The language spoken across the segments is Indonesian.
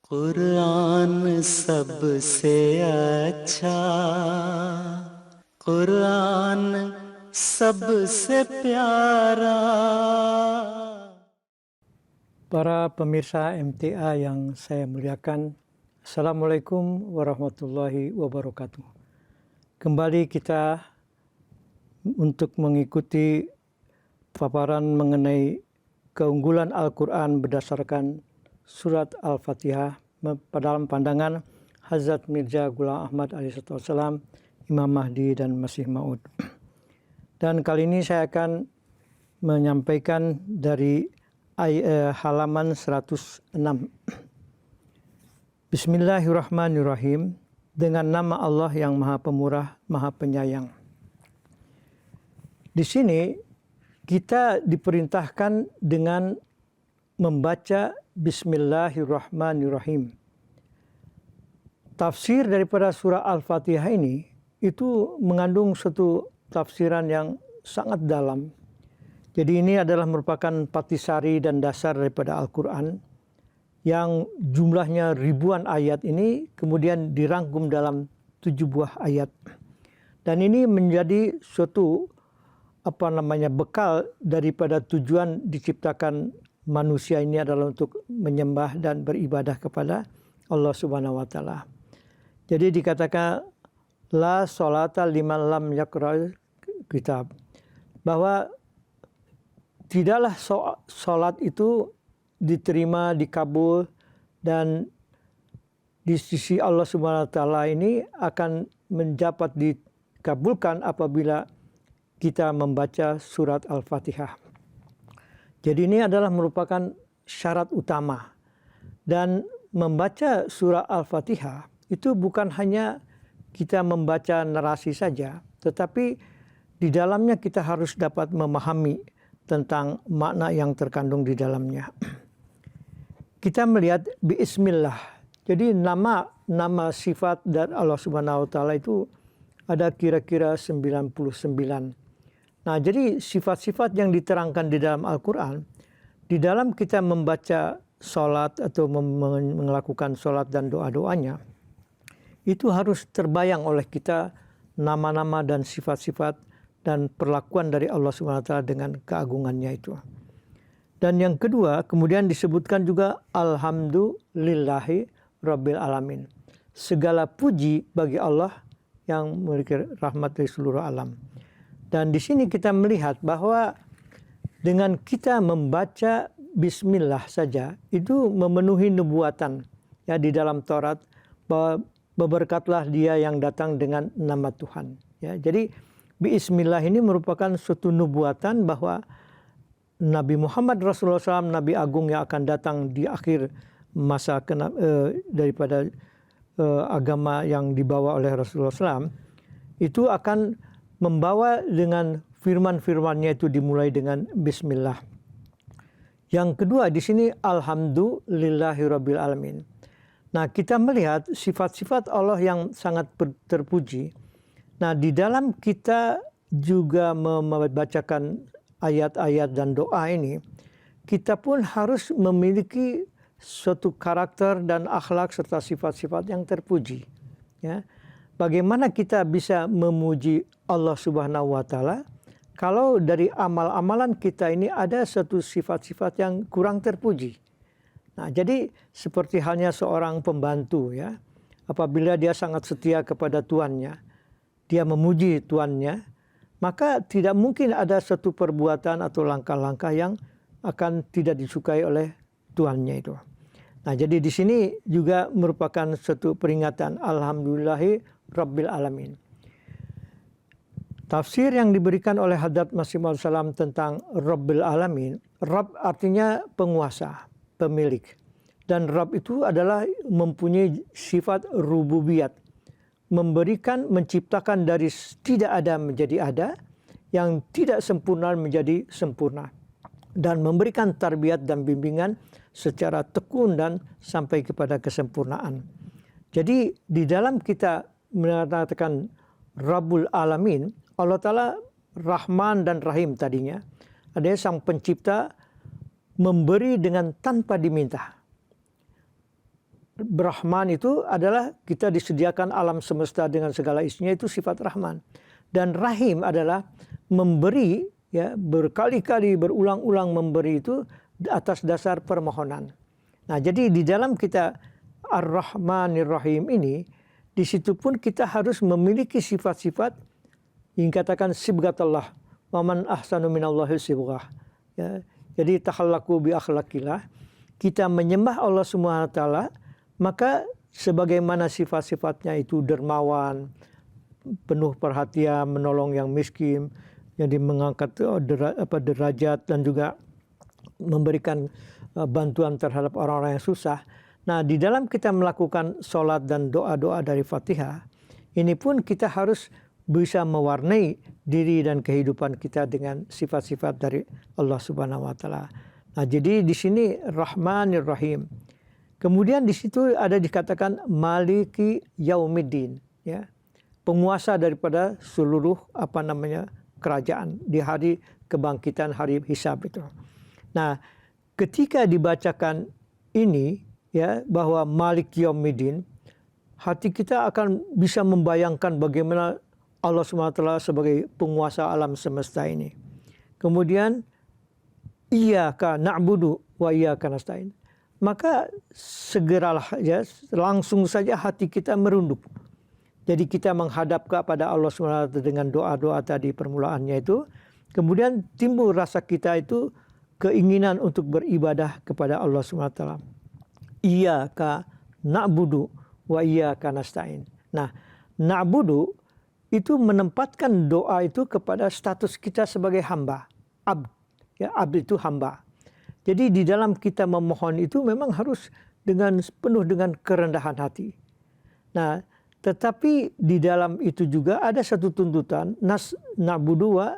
कुरान सबसे अच्छा, कुरान सबसे प्यारा. Para pemirsa MTA yang saya muliakan, Assalamualaikum warahmatullahi wabarakatuh. Kembali kita untuk mengikuti paparan mengenai keunggulan Al-Quran berdasarkan surat Al-Fatihah dalam pandangan Hazrat Mirza Ghulam Ahmad alaihissalam, Imam Mahdi dan Masih Maud. Dan kali ini saya akan menyampaikan dari halaman 106. Bismillahirrahmanirrahim. Dengan nama Allah yang Maha Pemurah, Maha Penyayang. Di sini kita diperintahkan dengan membaca Bismillahirrahmanirrahim. Tafsir daripada surah Al-Fatihah ini itu mengandung satu tafsiran yang sangat dalam. Jadi ini adalah merupakan patisari dan dasar daripada Al-Quran yang jumlahnya ribuan ayat ini kemudian dirangkum dalam 7 buah ayat. Dan ini menjadi suatu bekal daripada tujuan diciptakan manusia ini adalah untuk menyembah dan beribadah kepada Allah Subhanahu wa taala. Jadi dikatakan la sholata liman lam yaqra'il kitab, bahwa tidaklah sholat itu diterima, dikabul, dan di sisi Allah Subhanahu wa taala ini akan mendapat dikabulkan apabila kita membaca surat Al-Fatihah. Jadi ini adalah merupakan syarat utama. Dan membaca surah Al-Fatihah itu bukan hanya kita membaca narasi saja, tetapi di dalamnya kita harus dapat memahami tentang makna yang terkandung di dalamnya. Kita melihat bismillah. Jadi nama sifat dari Allah Subhanahu wa taala itu ada kira-kira 99. Nah, jadi sifat-sifat yang diterangkan di dalam Al-Quran, di dalam kita membaca sholat atau melakukan sholat dan doa-doanya, itu harus terbayang oleh kita nama-nama dan sifat-sifat dan perlakuan dari Allah SWT dengan keagungannya itu. Dan yang kedua, kemudian disebutkan juga Alhamdulillahi Rabbil Alamin. Segala puji bagi Allah yang memiliki rahmat dari seluruh alam. Dan di sini kita melihat bahwa dengan kita membaca Bismillah saja, itu memenuhi nubuatan ya di dalam Taurat, bahwa berberkatlah dia yang datang dengan nama Tuhan. Ya, jadi Bismillah ini merupakan suatu nubuatan bahwa Nabi Muhammad Rasulullah SAW, Nabi Agung yang akan datang di akhir masa daripada agama yang dibawa oleh Rasulullah SAW, itu akan membawa dengan firman-firmannya itu dimulai dengan Bismillah. Yang kedua di sini Alhamdulillahirabbil alamin. Nah, kita melihat sifat-sifat Allah yang sangat terpuji. Nah, di dalam kita juga membacakan ayat-ayat dan doa ini, kita pun harus memiliki suatu karakter dan akhlak serta sifat-sifat yang terpuji. Ya. Bagaimana kita bisa memuji Allah Subhanahu wa taala kalau dari amal-amalan kita ini ada satu sifat-sifat yang kurang terpuji. Nah, jadi seperti halnya seorang pembantu ya, apabila dia sangat setia kepada tuannya, dia memuji tuannya, maka tidak mungkin ada satu perbuatan atau langkah-langkah yang akan tidak disukai oleh tuannya itu. Nah, jadi di sini juga merupakan satu peringatan Alhamdulillahi Rabbil Alamin. Tafsir yang diberikan oleh Hadrat Masih Maud Salam tentang Rabbil Alamin, Rabb artinya penguasa, pemilik. Dan Rabb itu adalah mempunyai sifat rububiyat, memberikan, menciptakan dari tidak ada menjadi ada, yang tidak sempurna menjadi sempurna, dan memberikan tarbiyat dan bimbingan secara tekun dan sampai kepada kesempurnaan. Jadi di dalam kita mengatakan Rabbul Alamin, Allah Ta'ala Rahman dan Rahim tadinya. Ada sang pencipta memberi dengan tanpa diminta. Rahman itu adalah kita disediakan alam semesta dengan segala isinya, itu sifat Rahman. Dan Rahim adalah memberi, ya, berkali-kali berulang-ulang memberi itu atas dasar permohonan. Nah, jadi di dalam kita Ar-Rahmanir Rahim ini, di situ pun kita harus memiliki sifat-sifat yang katakan sibghatullah, wa man ahsanu minallahi sibghah. Ya, jadi tahallaku bi akhlaqillah, kita menyembah Allah Subhanahu wa taala, maka sebagaimana sifat-sifatnya itu dermawan, penuh perhatian, menolong yang miskin, jadi mengangkat derajat dan juga memberikan bantuan terhadap orang-orang yang susah. Nah, di dalam kita melakukan sholat dan doa-doa dari Fatihah, ini pun kita harus bisa mewarnai diri dan kehidupan kita dengan sifat-sifat dari Allah Subhanahu wa taala. Nah, jadi di sini Rahmanir Rahim. Kemudian di situ ada dikatakan Maliki Yaumiddin, ya. Penguasa daripada seluruh kerajaan di hari kebangkitan, hari hisab itu. Nah, ketika dibacakan ini, ya, bahwa Malik Yaumiddin, hati kita akan bisa membayangkan bagaimana Allah SWT sebagai penguasa alam semesta ini. Kemudian Iyyaka na'budu wa iyyaka nasta'in. Maka segeralah, ya, langsung saja hati kita merunduk. Jadi kita menghadap kepada Allah SWT dengan doa-doa tadi permulaannya itu. Kemudian timbul rasa kita itu keinginan untuk beribadah kepada Allah SWT. Iyyaka na'budu wa iyyaka nasta'in. Nah, na'budu itu menempatkan doa itu kepada status kita sebagai hamba. Abd. Ya, abd itu hamba. Jadi di dalam kita memohon itu memang harus penuh dengan kerendahan hati. Nah, tetapi di dalam itu juga ada satu tuntutan, na'budu wa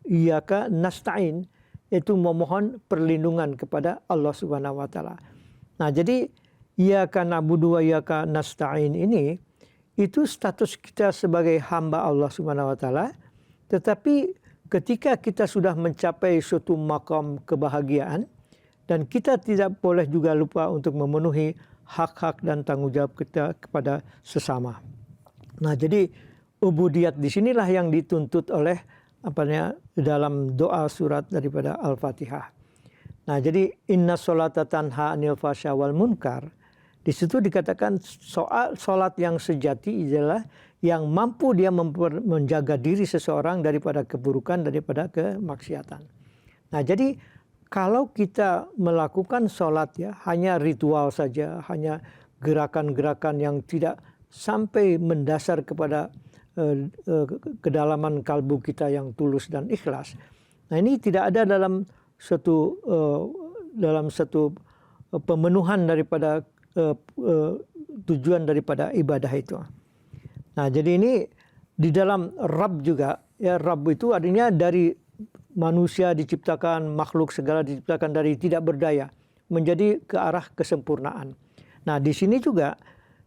iyyaka nasta'in, yaitu memohon perlindungan kepada Allah Subhanahu wa taala. Nah, jadi iyyaka na'budu wa iyyaka nasta'in ini itu status kita sebagai hamba Allah Subhanahu wa taala, tetapi ketika kita sudah mencapai suatu makam kebahagiaan, dan kita tidak boleh juga lupa untuk memenuhi hak-hak dan tanggung jawab kita kepada sesama. Nah, jadi ubudiyat di sinilah yang dituntut oleh dalam doa surat daripada Al-Fatihah. Nah, jadi inna sholata tanha anil fasya wal munkar. Di situ dikatakan soal sholat yang sejati adalah yang mampu dia menjaga diri seseorang daripada keburukan, daripada kemaksiatan. Nah, jadi kalau kita melakukan sholat, ya, hanya ritual saja, hanya gerakan-gerakan yang tidak sampai mendasar kepada kedalaman kalbu kita yang tulus dan ikhlas. Nah, ini tidak ada dalam satu pemenuhan daripada tujuan daripada ibadah itu. Nah, jadi ini di dalam Rabb juga, ya, Rabb itu artinya dari manusia diciptakan, makhluk segala diciptakan dari tidak berdaya menjadi ke arah kesempurnaan. Nah, di sini juga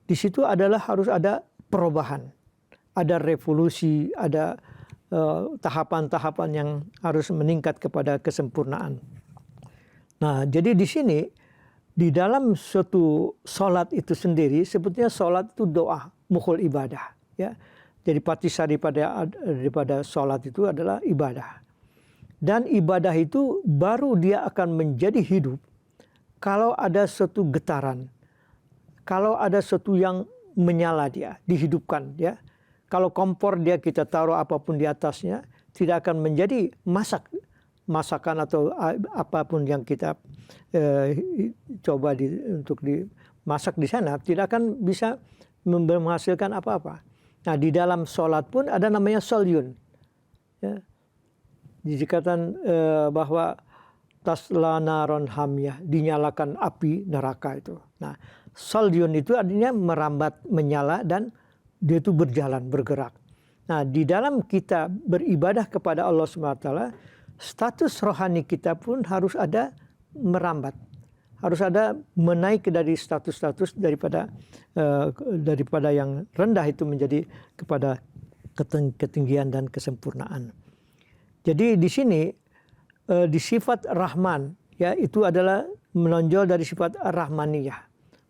di situ adalah harus ada perubahan, ada revolusi, ada tahapan-tahapan yang harus meningkat kepada kesempurnaan. Nah, jadi di sini di dalam suatu sholat itu sendiri, sebetulnya sholat itu doa, mukhul ibadah, ya. Jadi patisari daripada sholat itu adalah ibadah. Dan ibadah itu baru dia akan menjadi hidup kalau ada suatu getaran, kalau ada sesuatu yang menyala dia, dihidupkan, ya. Kalau kompor dia kita taruh apapun di atasnya, tidak akan menjadi masakan atau apapun yang kita coba untuk dimasak di sana, tidak akan bisa menghasilkan apa-apa. Nah, di dalam sholat pun ada namanya solyun, ya. Dikatakan bahwa tasla naron hamyah, dinyalakan api neraka itu. Nah, solyun itu artinya merambat, menyala, dan dia itu berjalan, bergerak. Nah, di dalam kita beribadah kepada Allah SWT, status rohani kita pun harus ada merambat, harus ada menaik dari status-status daripada yang rendah itu menjadi kepada ketinggian dan kesempurnaan. Jadi di sini di sifat Rahman, ya, itu adalah menonjol dari sifat Rahmaniyah.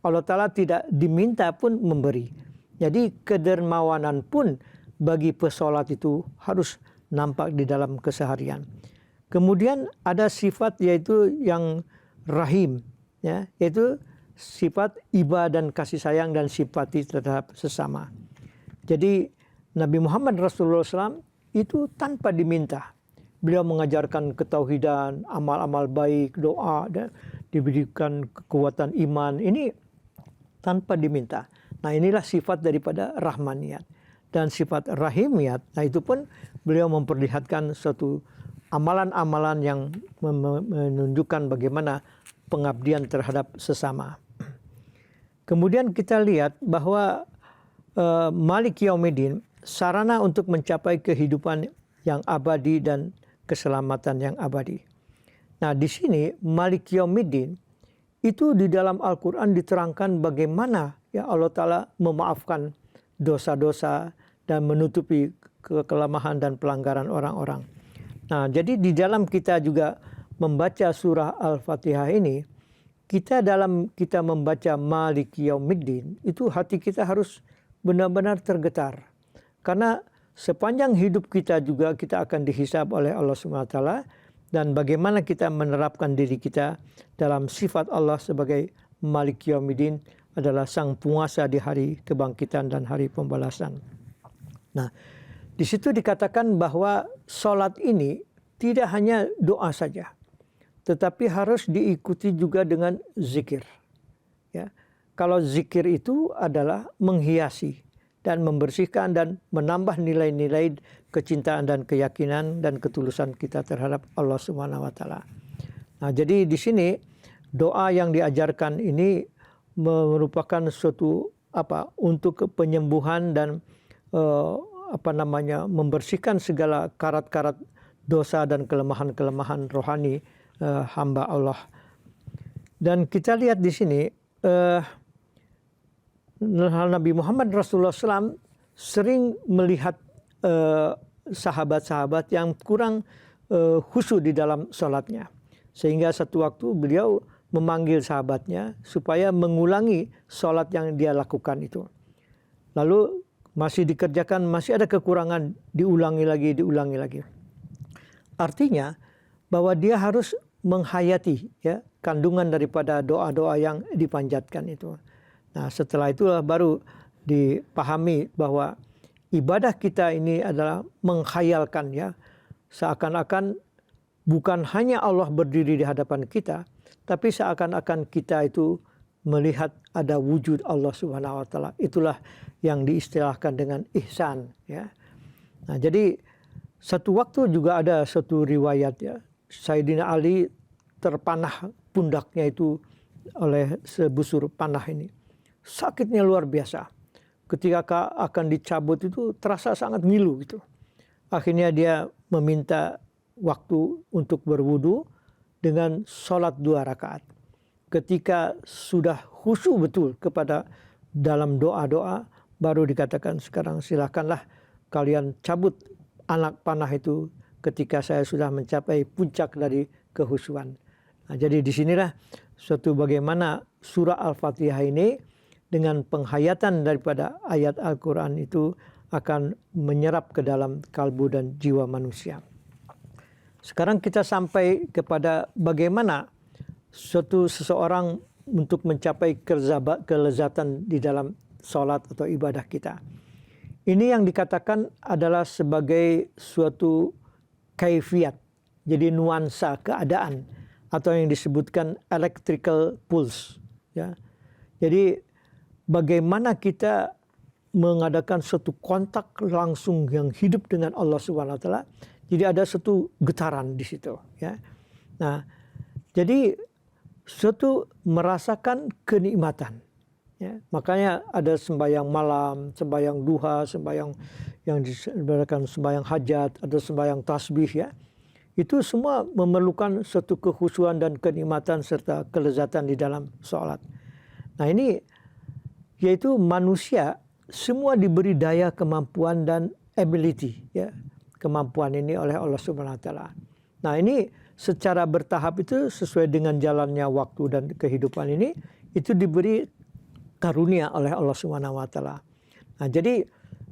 Allah Ta'ala tidak diminta pun memberi. Jadi kedermawanan pun bagi pesolat itu harus nampak di dalam keseharian. Kemudian ada sifat yaitu yang rahim, ya, yaitu sifat iba dan kasih sayang dan simpati terhadap sesama. Jadi Nabi Muhammad Rasulullah SAW itu tanpa diminta. Beliau mengajarkan ketauhidan, amal-amal baik, doa, dan diberikan kekuatan iman. Ini tanpa diminta. Nah, inilah sifat daripada rahmaniyat. Dan sifat rahimiyat, nah itu pun beliau memperlihatkan suatu amalan-amalan yang menunjukkan bagaimana pengabdian terhadap sesama. Kemudian kita lihat bahwa Malik Yaumiddin, sarana untuk mencapai kehidupan yang abadi dan keselamatan yang abadi. Nah, di sini Malik Yaumiddin itu di dalam Al-Quran diterangkan bagaimana ya Allah Ta'ala memaafkan dosa-dosa dan menutupi kelemahan dan pelanggaran orang-orang. Nah, jadi di dalam kita juga membaca surah Al-Fatihah ini, kita membaca Malik Yaumiddin, itu hati kita harus benar-benar tergetar. Karena sepanjang hidup kita juga kita akan dihisab oleh Allah SWT, dan bagaimana kita menerapkan diri kita dalam sifat Allah sebagai Malik Yaumiddin adalah sang penguasa di hari kebangkitan dan hari pembalasan. Nah, di situ dikatakan bahwa sholat ini tidak hanya doa saja, tetapi harus diikuti juga dengan zikir. Ya, kalau zikir itu adalah menghiasi dan membersihkan dan menambah nilai-nilai kecintaan dan keyakinan dan ketulusan kita terhadap Allah Subhanahu wa taala. Nah, jadi di sini doa yang diajarkan ini merupakan suatu untuk penyembuhan dan membersihkan segala karat-karat dosa dan kelemahan-kelemahan rohani hamba Allah. Dan kita lihat di sini Nabi Muhammad Rasulullah SAW sering melihat sahabat-sahabat yang kurang khusyuk di dalam sholatnya. Sehingga satu waktu beliau memanggil sahabatnya supaya mengulangi sholat yang dia lakukan itu. Lalu masih dikerjakan, masih ada kekurangan, diulangi lagi. Artinya bahwa dia harus menghayati ya kandungan daripada doa-doa yang dipanjatkan itu. Nah, setelah itulah baru dipahami bahwa ibadah kita ini adalah menghayalkan ya, seakan-akan bukan hanya Allah berdiri di hadapan kita, tapi seakan-akan kita itu melihat ada wujud Allah Subhanahu wa taala. Itulah yang diistilahkan dengan ihsan ya. Nah, jadi satu waktu juga ada satu riwayat ya, Sayyidina Ali terpanah pundaknya itu oleh sebusur panah ini. Sakitnya luar biasa. Ketika akan dicabut itu terasa sangat ngilu gitu. Akhirnya dia meminta waktu untuk berwudu dengan sholat 2 rakaat. Ketika sudah khusyuk betul kepada dalam doa-doa, baru dikatakan sekarang silakanlah kalian cabut anak panah itu ketika saya sudah mencapai puncak dari kehusyuan. Nah, jadi disinilah suatu bagaimana surah Al-Fatihah ini dengan penghayatan daripada ayat Al-Quran itu akan menyerap ke dalam kalbu dan jiwa manusia. Sekarang kita sampai kepada bagaimana seseorang untuk mencapai kelezatan di dalam sholat atau ibadah kita. Ini yang dikatakan adalah sebagai suatu kaifiat, jadi nuansa keadaan atau yang disebutkan electrical pulse. Ya. Jadi bagaimana kita mengadakan suatu kontak langsung yang hidup dengan Allah Subhanahu wa taala. Jadi ada suatu getaran di situ ya. Nah, jadi suatu merasakan kenikmatan ya. Makanya ada sembahyang malam, sembahyang duha, sembahyang yang disebutkan sembahyang hajat, ada sembahyang tasbih ya. Itu semua memerlukan suatu kekhusyuan dan kenikmatan serta kelezatan di dalam sholat. Nah, ini yaitu manusia semua diberi daya, kemampuan dan ability ya. Kemampuan ini oleh Allah Subhanahu wa taala. Nah, ini secara bertahap itu sesuai dengan jalannya waktu dan kehidupan ini itu diberi karunia oleh Allah Subhanahu wa taala. Nah, jadi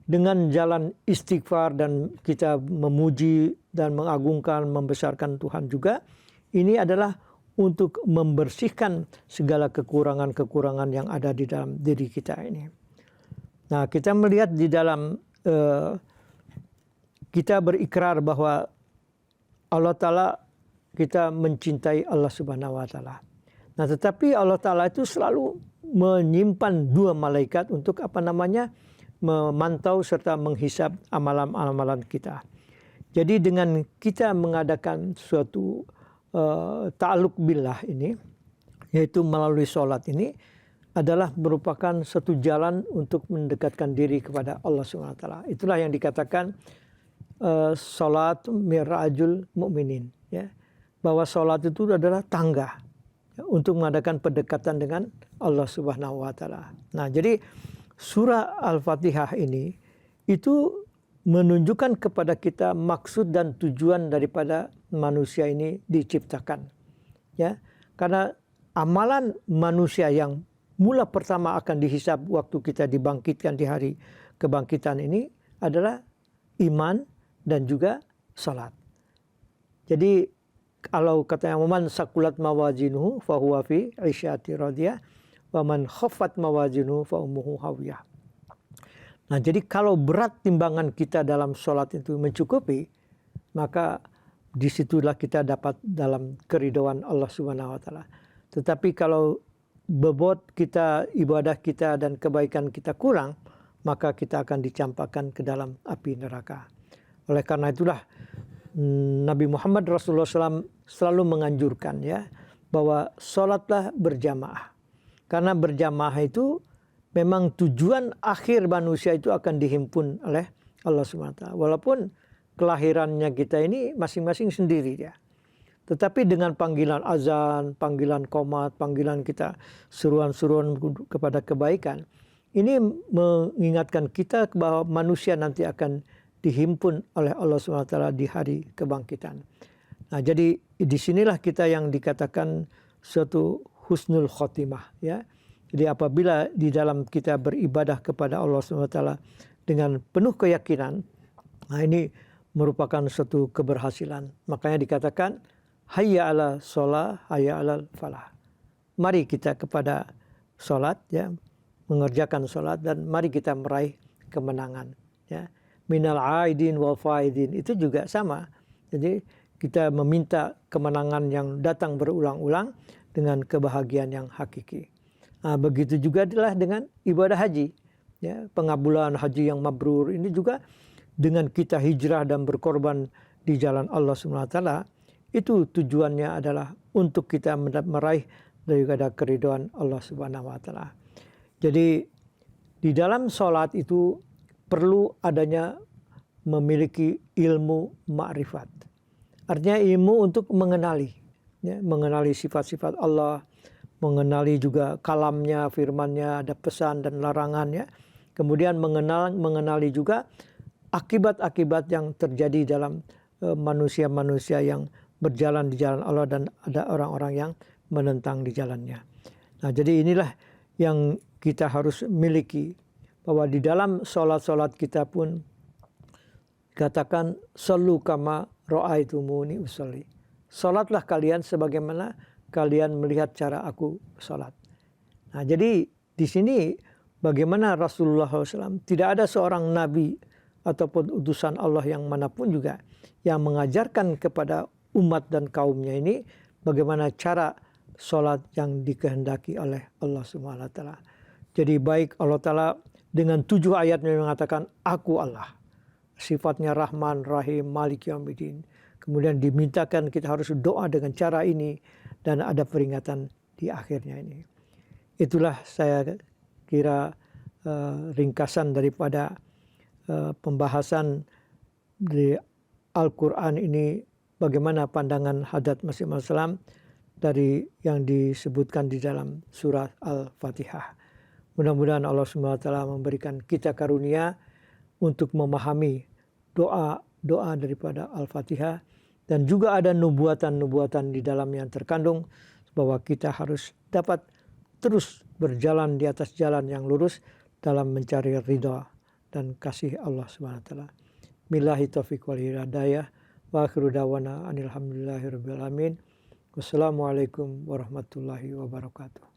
dengan jalan istighfar dan kita memuji dan mengagungkan, membesarkan Tuhan juga, ini adalah untuk membersihkan segala kekurangan-kekurangan yang ada di dalam diri kita ini. Nah, kita melihat di dalam kita berikrar bahwa Allah Ta'ala, kita mencintai Allah Subhanahu wa taala. Nah, tetapi Allah Ta'ala itu selalu menyimpan 2 malaikat untuk memantau serta menghisap amalan-amalan kita. Jadi dengan kita mengadakan suatu ta'alluq billah ini, yaitu melalui sholat ini, adalah merupakan satu jalan untuk mendekatkan diri kepada Allah Subhanahu wa taala. Itulah yang dikatakan sholat mirajul mu'minin, ya. Bahwa sholat itu adalah tangga untuk mengadakan pendekatan dengan Allah Subhanahu wa taala. Nah, jadi surah Al-Fatihah ini itu menunjukkan kepada kita maksud dan tujuan daripada manusia ini diciptakan. Ya, karena amalan manusia yang mula pertama akan dihisab waktu kita dibangkitkan di hari kebangkitan ini adalah iman dan juga salat. Jadi kalau katanya man sakulat mawazinuhu fahuwa fi 'isyati radiyah wa man khaffat mawazinuhu fa ummuhu hawiyah. Nah, jadi kalau berat timbangan kita dalam sholat itu mencukupi, maka disitulah kita dapat dalam keridhaan Allah Subhanahu wa taala. Tetapi kalau bobot kita, ibadah kita dan kebaikan kita kurang, maka kita akan dicampakkan ke dalam api neraka. Oleh karena itulah Nabi Muhammad Rasulullah SAW selalu menganjurkan, ya, bahwa sholatlah berjamaah. Karena berjamaah itu memang tujuan akhir manusia itu akan dihimpun oleh Allah SWT. Walaupun kelahirannya kita ini masing-masing sendiri, ya. Tetapi dengan panggilan azan, panggilan qomat, panggilan kita, seruan-seruan kepada kebaikan, ini mengingatkan kita bahwa manusia nanti akan dihimpun oleh Allah SWT di hari kebangkitan. Nah, jadi disinilah kita yang dikatakan suatu husnul khotimah, ya. Jadi apabila di dalam kita beribadah kepada Allah SWT dengan penuh keyakinan, nah ini merupakan suatu keberhasilan. Makanya dikatakan hayya ala sholah, hayya ala falah. Mari kita kepada sholat, ya, mengerjakan sholat, dan mari kita meraih kemenangan, ya. Minal aidin wal faidin itu juga sama. Jadi kita meminta kemenangan yang datang berulang-ulang dengan kebahagiaan yang hakiki. Nah, begitu juga adalah dengan ibadah haji, ya, pengabulan haji yang mabrur ini juga dengan kita hijrah dan berkorban di jalan Allah SWT, itu tujuannya adalah untuk kita meraih daripada keridhaan Allah Subhanahu wa taala. Jadi di dalam sholat itu perlu adanya memiliki ilmu ma'rifat. Artinya ilmu untuk mengenali, ya, mengenali sifat-sifat Allah, mengenali juga kalamnya, firmannya, ada pesan dan larangannya. Kemudian mengenali juga akibat-akibat yang terjadi dalam manusia-manusia yang berjalan di jalan Allah dan ada orang-orang yang menentang di jalannya. Nah, jadi inilah yang kita harus miliki, bahwa di dalam sholat-sholat kita pun katakan sallu kama ra'aitumuni usolli. Sholatlah kalian sebagaimana kalian melihat cara aku sholat. Nah, jadi di sini bagaimana Rasulullah SAW, tidak ada seorang nabi ataupun utusan Allah yang manapun juga yang mengajarkan kepada umat dan kaumnya ini bagaimana cara sholat yang dikehendaki oleh Allah Subhanahu wa taala. Jadi baik Allah Ta'ala dengan 7 ayatnya mengatakan aku Allah. Sifatnya Rahman, Rahim, Malik Yaumiddin. Kemudian dimintakan kita harus doa dengan cara ini. Dan ada peringatan di akhirnya ini. Itulah saya kira ringkasan daripada pembahasan di Al-Quran ini. Bagaimana pandangan Hadrat Masih Maud Salam dari yang disebutkan di dalam surah Al-Fatihah. Mudah-mudahan Allah SWT memberikan kita karunia untuk memahami doa-doa daripada Al-Fatihah. Dan juga ada nubuatan-nubuatan di dalam yang terkandung bahwa kita harus dapat terus berjalan di atas jalan yang lurus dalam mencari ridha dan kasih Allah Subhanahu wa taala. Billahi taufiq wal hidayah. Wa akhiru dawana anil hamdulillahirabbil alamin. Wassalamualaikum warahmatullahi wabarakatuh.